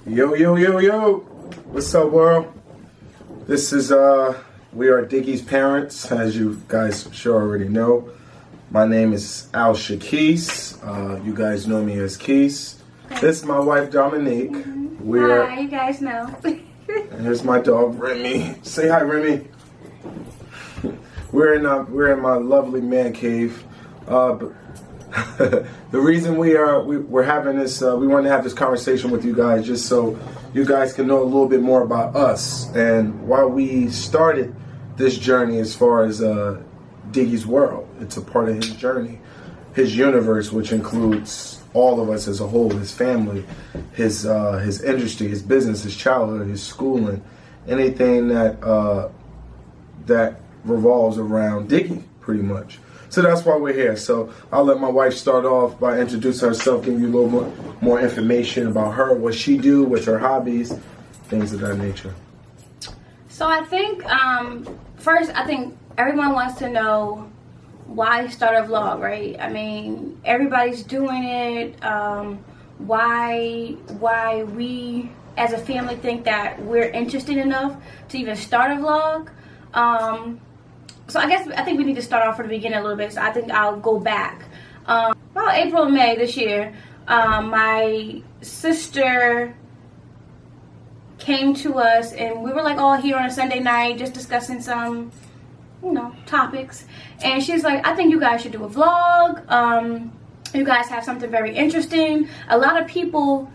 Yo, yo, yo, yo. What's up, world? This is, we are Diggys' parents, as you guys sure already know. My name is Kise. You guys know me as Kise. This is my wife, Dominique. Hi, you guys know. And here's my dog, Remy. Say hi, Remy. We're in my lovely man cave. The reason we're having this, we wanted to have this conversation with you guys just so you guys can know a little bit more about us and why we started this journey as far as Diggy's world. It's a part of his journey, his universe, which includes all of us as a whole, his family, his industry, his business, his childhood, his schooling, anything that revolves around Diggy, pretty much. So that's why we're here. So I'll let my wife start off by introducing herself, giving you a little more information about her, what she do, what's her hobbies, things of that nature. So I think, first, I think everyone wants to know why start a vlog, right? I mean, everybody's doing it. Why we as a family think that we're interested enough to even start a vlog. So I think we need to start off from the beginning a little bit. So I think I'll go back. About April, May this year, my sister came to us and we were like all here on a Sunday night just discussing some, topics. And she's like, I think you guys should do a vlog. You guys have something very interesting. A lot of people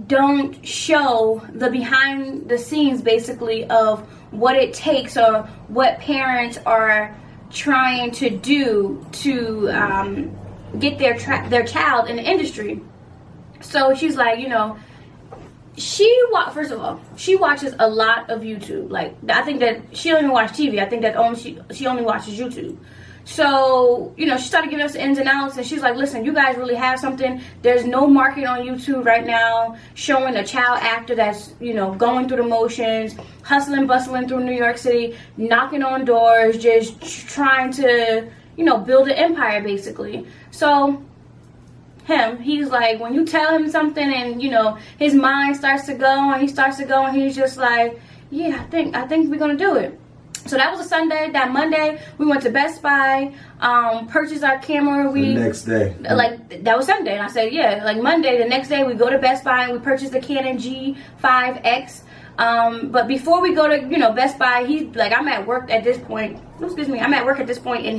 don't show the behind the scenes basically of what it takes or what parents are trying to do to get their child in the industry. So she's like, first of all, she watches a lot of YouTube. Like, I think that she don't even watch TV. I think that she only watches YouTube. So, she started giving us the ins and outs, and she's like, listen, you guys really have something. There's no market on YouTube right now showing a child actor that's, going through the motions, hustling, bustling through New York City, knocking on doors, just trying to, build an empire, basically. So, he's like, when you tell him something and, his mind starts to go, and he's just like, yeah, I think we're going to do it. So that was a Sunday. That Monday, we went to Best Buy, purchased our camera. The next day. That was Sunday. And I said, yeah, Monday, the next day, we go to Best Buy and we purchased the Canon G5X. But before we go to, Best Buy, I'm at work at this point. I'm at work at this point, and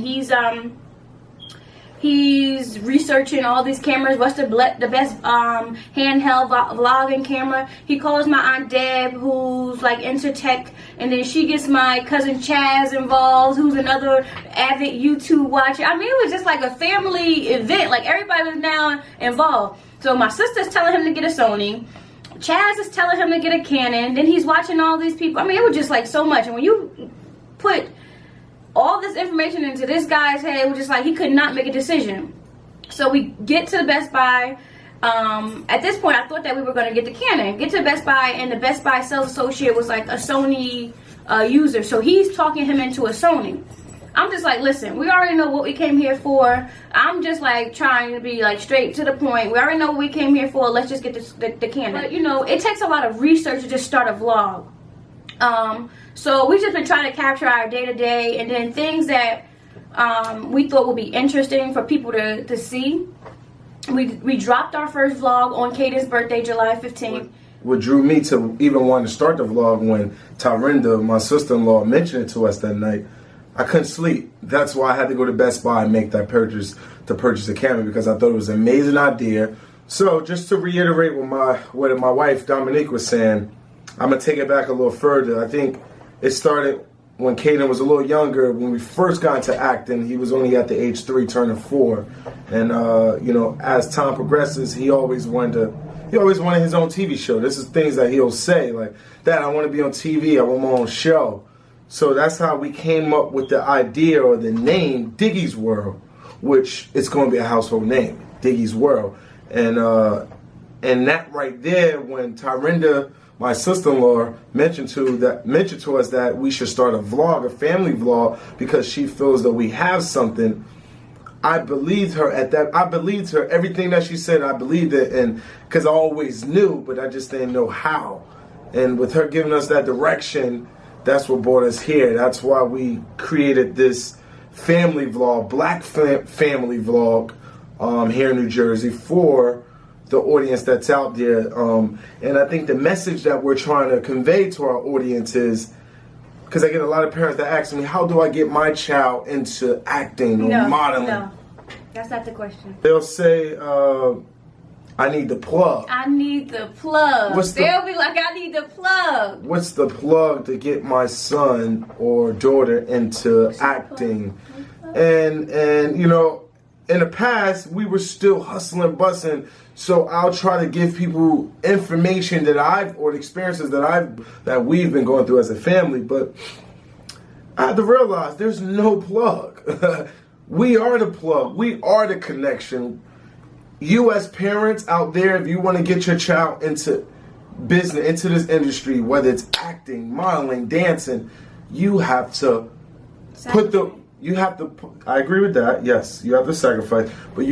he's researching all these cameras. What's the best handheld vlogging camera? He calls my Aunt Deb, who's into tech, and then she gets my cousin Chaz involved, who's another avid YouTube watcher. I mean, it was just like a family event. Everybody was now involved. So my sister's telling him to get a Sony. Chaz is telling him to get a Canon. Then he's watching all these people. I mean, it was just so much. And when you put all this information into this guy's head, it was just he could not make a decision. So we get to the Best Buy. At this point, I thought that we were going to get the Canon. Get to Best Buy, and the Best Buy sales associate was a Sony user. So he's talking him into a Sony. I'm just listen, we already know what we came here for. I'm just trying to be straight to the point. We already know what we came here for. Let's just get the Canon. But it takes a lot of research to just start a vlog. So we've just been trying to capture our day-to-day and then things that we thought would be interesting for people to see. We dropped our first vlog on Caden's birthday, July 15th. What drew me to even want to start the vlog when Tyrinda, my sister-in-law, mentioned it to us that night, I couldn't sleep. That's why I had to go to Best Buy and make that purchase a camera, because I thought it was an amazing idea. So just to reiterate what my wife Dominique was saying, I'm going to take it back a little further. I think it started when Caden was a little younger. When we first got into acting, he was only at the age 3, turning 4. And, as time progresses, he always wanted his own TV show. This is things that he'll say, Dad, I want to be on TV. I want my own show. So that's how we came up with the idea or the name Diggy's World, which it's going to be a household name, Diggy's World. And that right there, when Tyrinda, my sister-in-law, mentioned to us that we should start a vlog, a family vlog, because she feels that we have something I believed her at that. I believed her. Everything that she said, I believed it. And because I always knew, but I just didn't know how. And with her giving us that direction, that's what brought us here. That's why we created this family vlog, black family vlog here in New Jersey for the audience that's out there. And I think the message that we're trying to convey to our audience is, because I get a lot of parents that ask me, how do I get my child into acting or modeling? No, that's not the question. They'll say, I need the plug. I need the plug. They'll be like, I need the plug. What's the plug to get my son or daughter into acting? And you know, in the past, we were still hustling, busting. So I'll try to give people information that or the experiences that we've been going through as a family. But I had to realize there's no plug. We are the plug. We are the connection. You as parents out there, if you want to get your child into business, into this industry, whether it's acting, modeling, dancing, you have to I agree with that. Yes, you have to sacrifice, but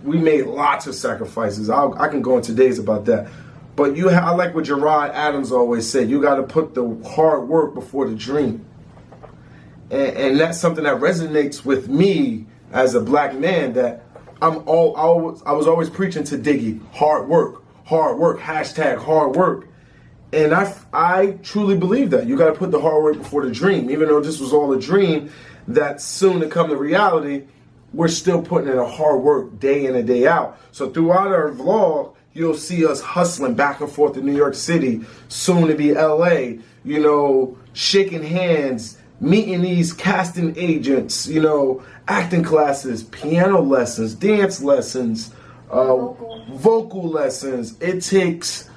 we made lots of sacrifices. I can go into days about that. But I like what Gerard Adams always said, you got to put the hard work before the dream. And that's something that resonates with me as a black man, that I was always preaching to Diggy, hard work, hashtag hard work. And I truly believe that. You got to put the hard work before the dream. Even though this was all a dream that's soon to come to reality, we're still putting in a hard work day in and day out. So throughout our vlog, you'll see us hustling back and forth to New York City, soon to be LA, you know, shaking hands, meeting these casting agents, you know, acting classes, piano lessons, dance lessons, vocal lessons. It takes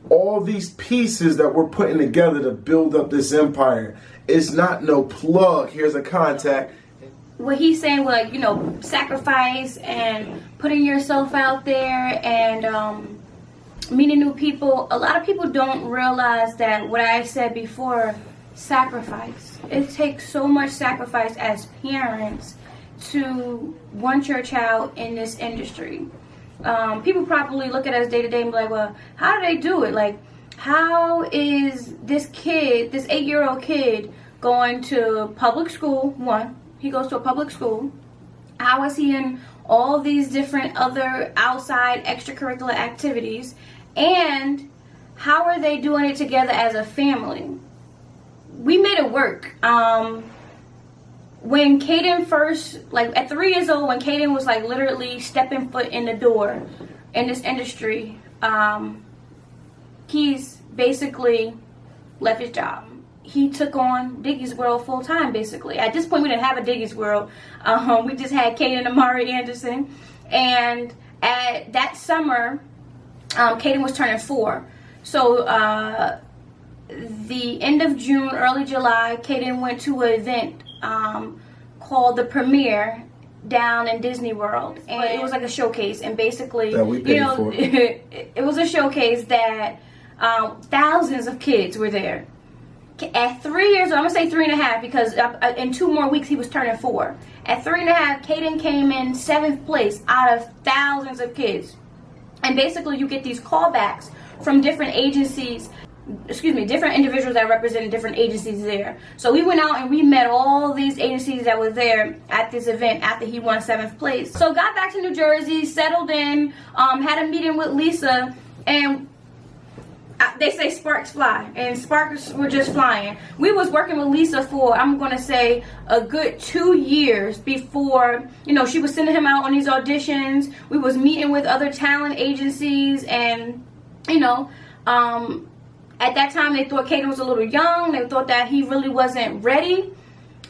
all these pieces that we're putting together to build up this empire. It's not no plug, here's a contact. What he's saying, like, you know, sacrifice and putting yourself out there and meeting new people. A lot of people don't realize that what I said before, sacrifice. It takes so much sacrifice as parents to want your child in this industry. People probably look at us day to day and be like, well, how do they do it? Like, how is this kid, this 8-year-old kid, going to public school? One, he goes to a public school. How is he in all these different other outside extracurricular activities? And how are they doing it together as a family? We made it work. When Caden first, like at 3 years old, when Caden was like literally stepping foot in the door in this industry, Kise basically left his job. He took on Diggys World full time, basically. At this point, we didn't have a Diggys World. We just had Caden Amari Anderson. And at that summer, Caden was turning 4. So the end of June, early July, Caden went to an event called the Premiere down in Disney World, and it was like a showcase. And basically, you know, it was a showcase that thousands of kids were there. At 3 years old, I'm gonna say 3.5 because in 2 more weeks he was turning 4. At 3.5, Caden came in 7th place out of thousands of kids. And basically, you get these callbacks from different agencies. Different individuals that represented different agencies there. So we went out and we met all these agencies that were there at this event after he won 7th place. So got back to New Jersey, settled in, had a meeting with Lisa, and they say sparks fly, and sparks were just flying. We was working with Lisa for, I'm going to say, a good 2 years before, you know, she was sending him out on these auditions. We was meeting with other talent agencies, and, you know, at that time, they thought Caden was a little young. They thought that he really wasn't ready.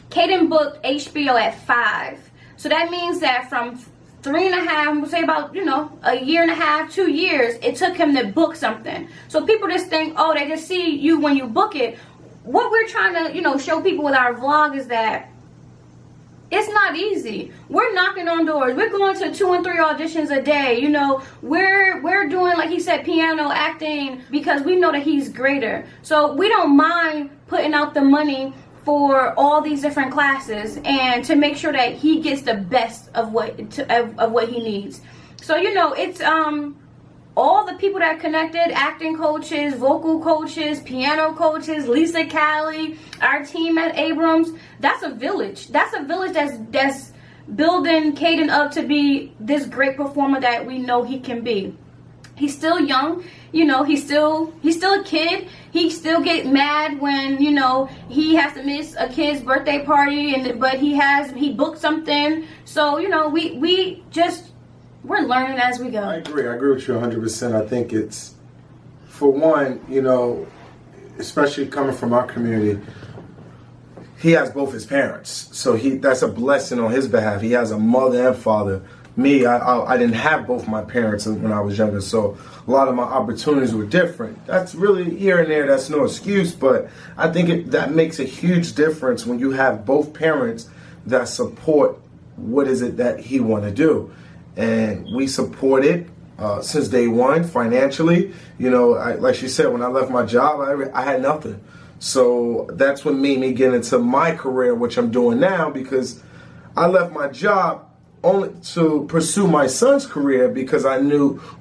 Caden booked HBO at 5. So that means that from 3.5, we'll say about, you know, a 1.5 years, 2 years, it took him to book something. So people just think, oh, they just see you when you book it. What we're trying to, you know, show people with our vlog is that it's not easy. We're knocking on doors. We're going to 2 and 3 auditions a day. You know, we're doing, like he said, piano, acting, because we know that he's greater. So we don't mind putting out the money for all these different classes and to make sure that he gets the best of what he needs. So it's all the people that connected, acting coaches, vocal coaches, piano coaches, Lisa Callie, our team at Abrams. That's a village. That's a village that's building Caden up to be this great performer that we know he can be. He's still young, he's still a kid. He still get mad when, he has to miss a kid's birthday party but he booked something. So, we're learning as we go. I agree with you 100%. I think it's, for one, especially coming from our community, he has both his parents. So that's a blessing on his behalf. He has a mother and father. Me, I didn't have both my parents when I was younger, so a lot of my opportunities were different. That's really here and there, that's no excuse, but I think that makes a huge difference when you have both parents that support what is it that he want to do. And we support it since day one financially. Like she said, when I left my job, I had nothing. So that's what made me get into my career, which I'm doing now, because I left my job only to pursue my son's career because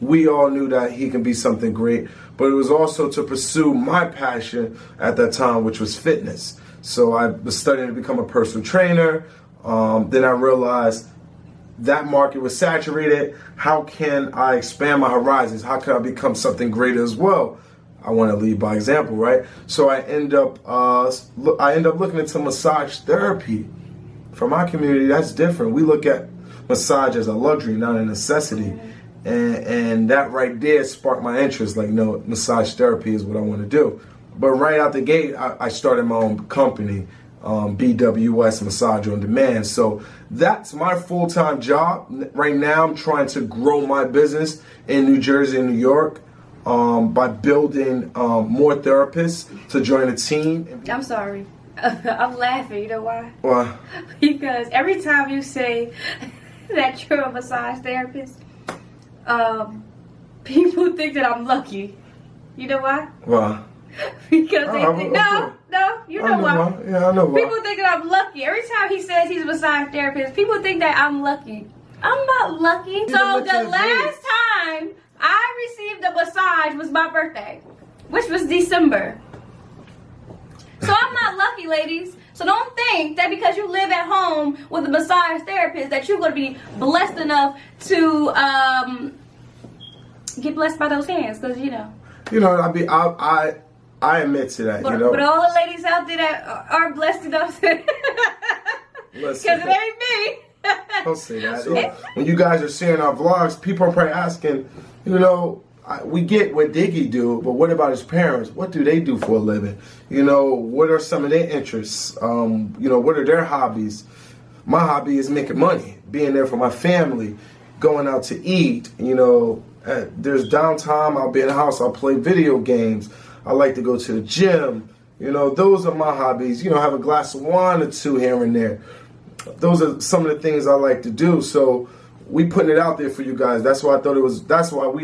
we all knew that he can be something great, but it was also to pursue my passion at that time, which was fitness. So I was studying to become a personal trainer. Then I realized that market was saturated. How can I expand my horizons? How can I become something greater as well? I want to lead by example, right? So I end up looking into massage therapy. For my community, that's different. We look at massage as a luxury, not a necessity. And that right there sparked my interest. Like, no, massage therapy is what I want to do. But right out the gate, I started my own company, BWS Massage on Demand. So that's my full-time job. Right now, I'm trying to grow my business in New Jersey and New York by building more therapists to join a team. I'm sorry. I'm laughing. You know why? Why? Because every time you say that you're a massage therapist, people think that I'm lucky. You know why? Why? Because they think, you know why. Yeah, I know why. People think that I'm lucky. Every time he says he's a massage therapist, people think that I'm lucky. I'm not lucky. So the last time I received a massage was my birthday, which was December. So I'm not lucky, ladies. So don't think that because you live at home with a massage therapist that you're going to be blessed enough to get blessed by those hands, because I admit to that. But all the ladies out there that are blessed enough to, because it ain't me. Don't say that. When you guys are seeing our vlogs, people are probably asking, we get what Diggy do, but what about his parents? What do they do for a living? What are some of their interests? What are their hobbies? My hobby is making money, being there for my family, going out to eat. There's downtime. I'll be in the house. I'll play video games. I like to go to the gym. Those are my hobbies. Have a glass of wine or two here and there. Those are some of the things I like to do. So we putting it out there for you guys. That's why we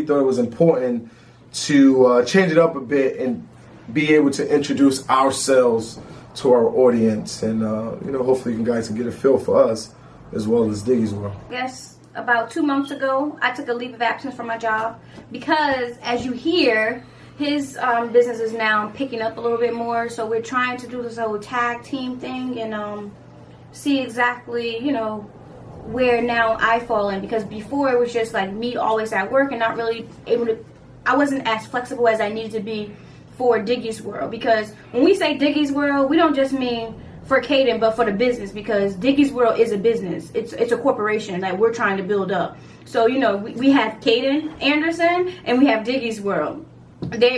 thought it was important to change it up a bit and be able to introduce ourselves to our audience, and hopefully you guys can get a feel for us as well as Diggy's world. Yes, about 2 months ago, I took a leave of absence from my job because, as you hear, his business is now picking up a little bit more. So we're trying to do this whole tag team thing and see exactly, where now I fall in, because before it was just like me always at work and not really able to, I wasn't as flexible as I needed to be for Diggy's World. Because when we say Diggy's World, we don't just mean for Caden, but for the business, because Diggy's World is a business. It's a corporation that we're trying to build up. So, we have Caden Anderson and we have Diggy's World.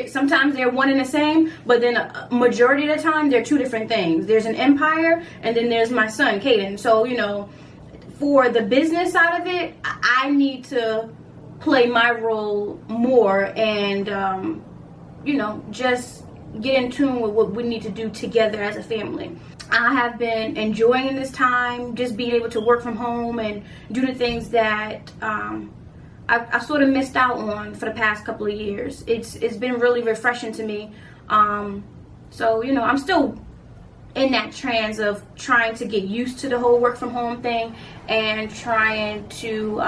Sometimes they're one and the same, but then a majority of the time they're two different things. There's an empire, and then there's my son, Caden. So, for the business side of it, I need to play my role more and, just get in tune with what we need to do together as a family. I have been enjoying this time, just being able to work from home and do the things that I sort of missed out on for the past couple of years. It's been really refreshing to me. So, I'm still in that trance of trying to get used to the whole work from home thing and trying to,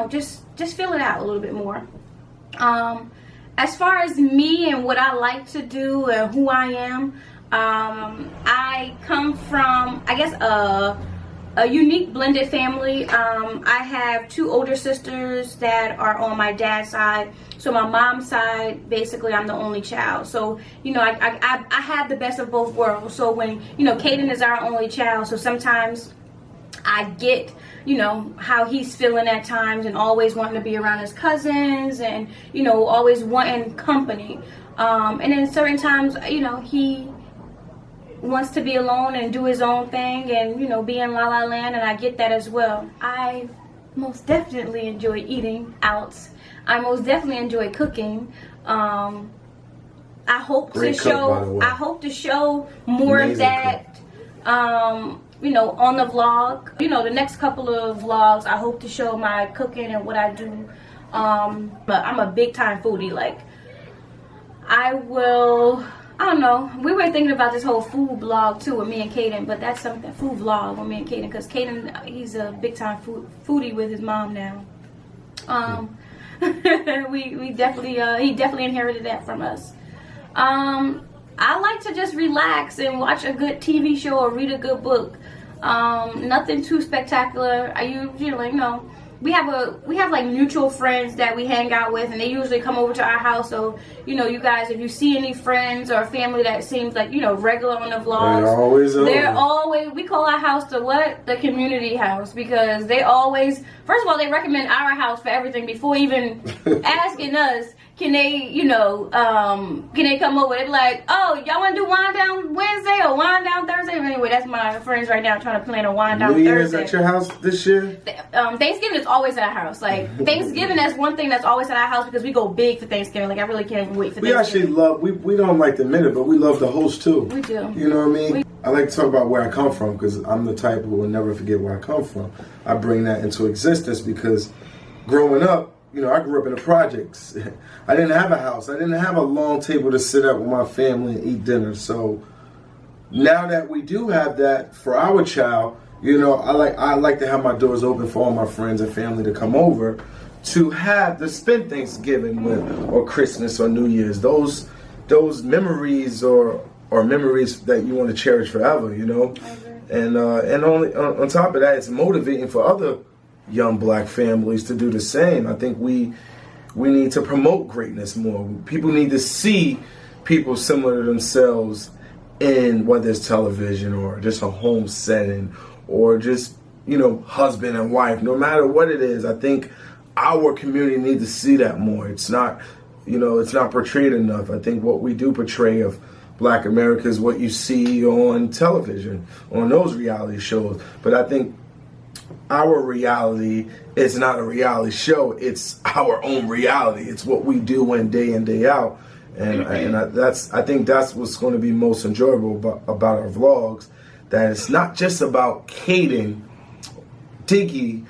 just feel it out a little bit more. As far as me and what I like to do and who I am, I come from, I guess, a unique blended family. I have 2 older sisters that are on my dad's side. So my mom's side, basically, I'm the only child. So, I have the best of both worlds. So when, Caden is our only child, so sometimes I get, how he's feeling at times and always wanting to be around his cousins and, always wanting company. And then certain times, he wants to be alone and do his own thing and, be in La La Land, and I get that as well. I most definitely enjoy eating out. I most definitely enjoy cooking. I hope to show more of that. On the vlog. The next couple of vlogs, I hope to show my cooking and what I do. But I'm a big time foodie. Like, I don't know. We were thinking about this whole food blog too with me and Caden, but that's something, food vlog with me and Caden, because Caden, he's a big time foodie with his mom now. We definitely, he definitely inherited that from us. I like to just relax and watch a good TV show or read a good book. Nothing too spectacular. I usually, we have like mutual friends that we hang out with, and they usually come over to our house. So, you guys, if you see any friends or family that seems like, regular on the vlogs, they're always, we call our house the community house, because they always, first of all, they recommend our house for everything before even asking us, can they come over? They be like, oh, y'all want to do wind down Wednesday or wind down Thursday? Anyway, that's my friends right now trying to plan a wind down Thursday. New Year's at your house this year? Thanksgiving is always at our house. Like, Thanksgiving, that's one thing that's always at our house, because we go big for Thanksgiving. Like, I really can't even wait for Thanksgiving. We actually love, we don't like to admit it, but we love to host too. We do. You know what I mean? I like to talk about where I come from, because I'm the type who will never forget where I come from. I bring that into existence because growing up, I grew up in the projects. I didn't have a house. I didn't have a long table to sit at with my family and eat dinner. So now that we do have that for our child, I like to have my doors open for all my friends and family to come over to spend Thanksgiving with, or Christmas or New Year's. Those memories or memories that you want to cherish forever, And on top of that, it's motivating for other young black families to do the same. I think we need to promote greatness more. People need to see people similar to themselves in, whether it's television or just a home setting or just, husband and wife. No matter what it is, I think our community needs to see that more. It's not, it's not portrayed enough. I think what we do portray of Black America is what you see on television, on those reality shows. But I think our reality is not a reality show. It's our own reality. It's what we do in day out. And I think that's what's going to be most enjoyable about our vlogs. That it's not just about Kid Diggy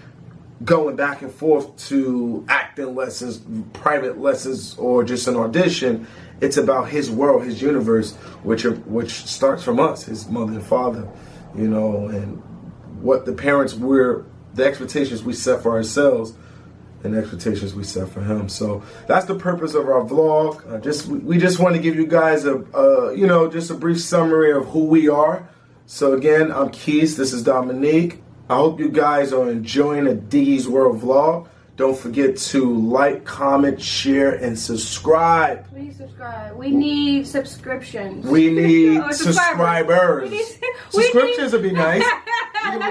going back and forth to acting lessons, private lessons, or just an audition. It's about his world, his universe, which starts from us, his mother and father, and what the expectations we set for ourselves and the expectations we set for him. So that's the purpose of our vlog. We just want to give you guys just a brief summary of who we are. So again, I'm Kise, this is Dominique. I hope you guys are enjoying the Diggys World vlog. Don't forget to like, comment, share, and subscribe. Please subscribe. We need subscriptions. We need subscribers. Subscriptions would be nice.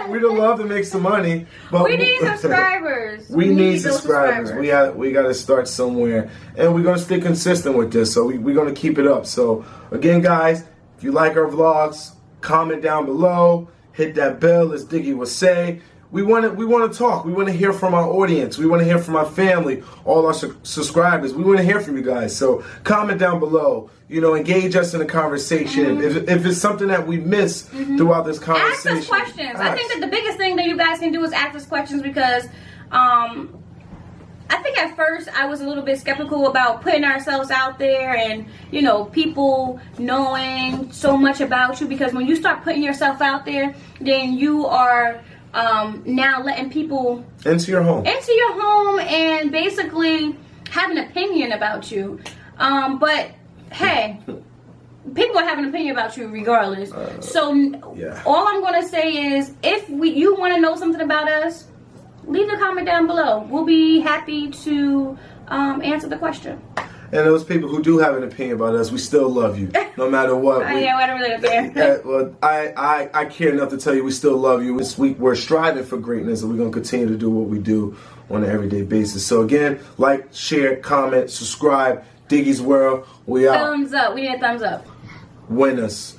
We'd love to make some money, but we need subscribers. We need subscribers. We got to start somewhere, and we're gonna stay consistent with this. So we're gonna keep it up. So again, guys, if you like our vlogs, comment down below. Hit that bell, as Diggy would say. We want to talk. We want to hear from our audience. We want to hear from our family, all our subscribers. We want to hear from you guys. So comment down below. Engage us in the conversation. Mm-hmm. If it's something that we miss throughout this conversation, ask us questions. I think that the biggest thing that you guys can do is ask us questions, because I think at first I was a little bit skeptical about putting ourselves out there and, you know, people knowing so much about you, because when you start putting yourself out there, then you are now letting people into your home and basically have an opinion about you. But hey, people are having an opinion about you regardless. All I'm going to say is, if you want to know something about us, leave a comment down below. We'll be happy to answer the question. And those people who do have an opinion about us, we still love you, no matter what. I don't really care. Well, I care enough to tell you we still love you. We're striving for greatness, and we're going to continue to do what we do on an everyday basis. So again, like, share, comment, subscribe. Diggy's World, we out. Thumbs up. We need a thumbs up. Winners.